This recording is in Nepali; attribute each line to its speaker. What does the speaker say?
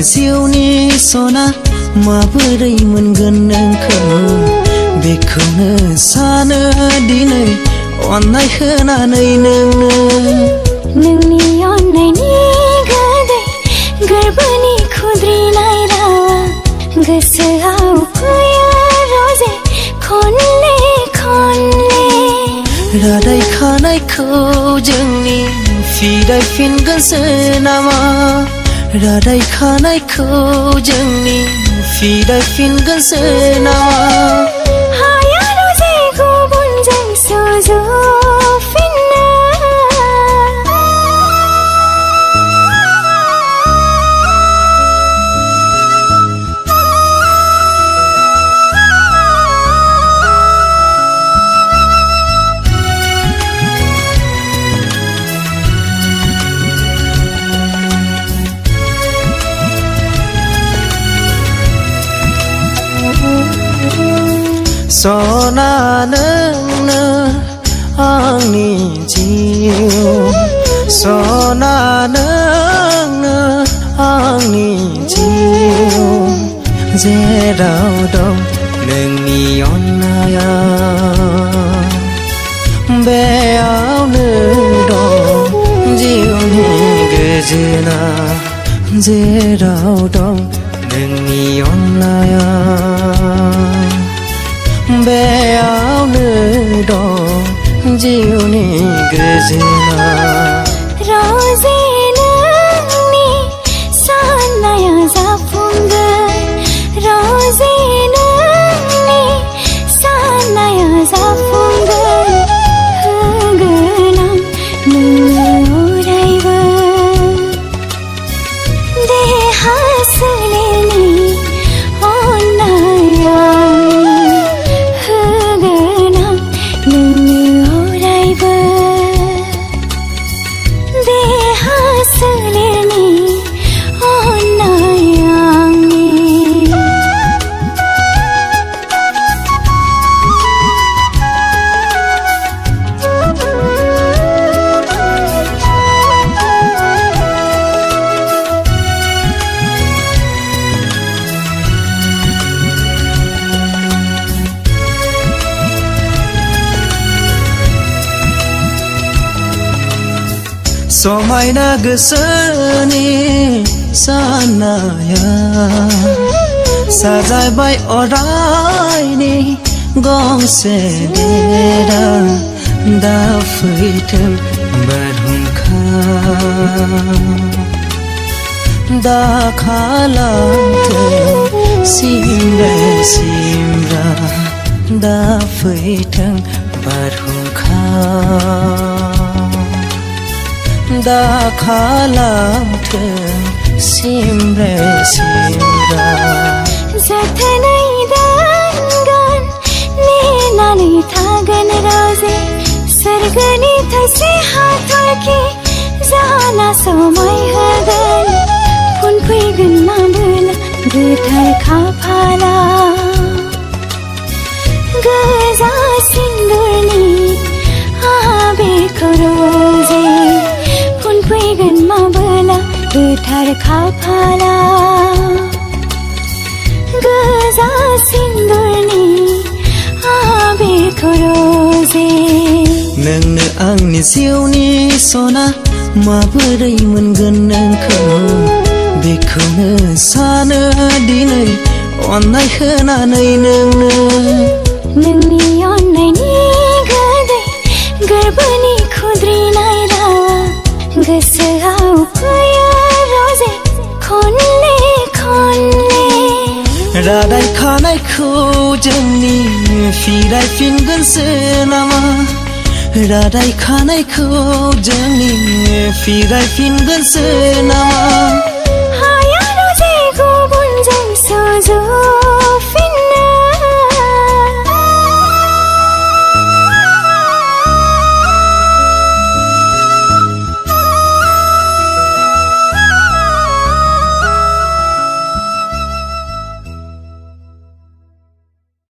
Speaker 1: आंनि जिउनि सना माबोरै मोनगोन नोंखौ बेखौनो सानो दिनै अननाय होनानै
Speaker 2: नोंनि अननायनि गोदै गोरबोनि खुद्रिनाय रावा गोसोआव फैयो रोजे खनले खनले
Speaker 1: रादाय खानायखौ जोंनि फिरायफिनगोनसो नामा रादाय खानायखौ जोंनि फिरायफिनगोनसो नामा
Speaker 2: हाया रोजे गुबुनजों सुजुफिननो
Speaker 1: सना नोंनो आंनि जिउ सना नोंनो आंनि जिउ जेराव दं नोंनि अननाया बेयावनो दं जिउनि गोजोना जेराव दं नोंनि अननाया बेयावनो दं जिउनि गोजोना
Speaker 2: रोजे नोंनि साननाया जाफुंगोन रोजे नोंनि साननाया जाफुंगोन होगोन आं नोंनो अरायबो देहा सोलेरनि अननाया
Speaker 1: समायना गोसोनि साननाया साजायबाय अरायनि गंसे देरा दा फैथों बारहुंखा दा खालामथों सिमरे सिमरा दा फैथों बारहुंखा दा खालामथों सिमरे सिमरा
Speaker 2: जोथोनै दोनगोन नेनानै थागोन रोजे सोरगोनि थाइसे हाथरखि जाना समाय होगोन फुनफैगोन माबोला गोथार खाफाला गोजा सिन्दुरनि आबेरखौ रोजे फैगोन माबोला गोथार खाफाला गोजा सिन्दुरनि आबेरखौ रोजे
Speaker 1: नोंनो आंनि जिउनि सना माबोरै मोनगोन नोंखौ बेखौनो सानो दिनै अननाय होनानै
Speaker 2: नोंनि अननायनि गोदै गोरबोनि खुद्रिनाय रावा गोसोआव फैयो रोजे खनले खनले
Speaker 1: रादाय खानायखौ जोंनि फिरायफिनगोनसो नामा रादाय खानायखौ जोंनि फिरायफिनगोनसो नामा
Speaker 2: हाया रोजे गुबुनजों सुजु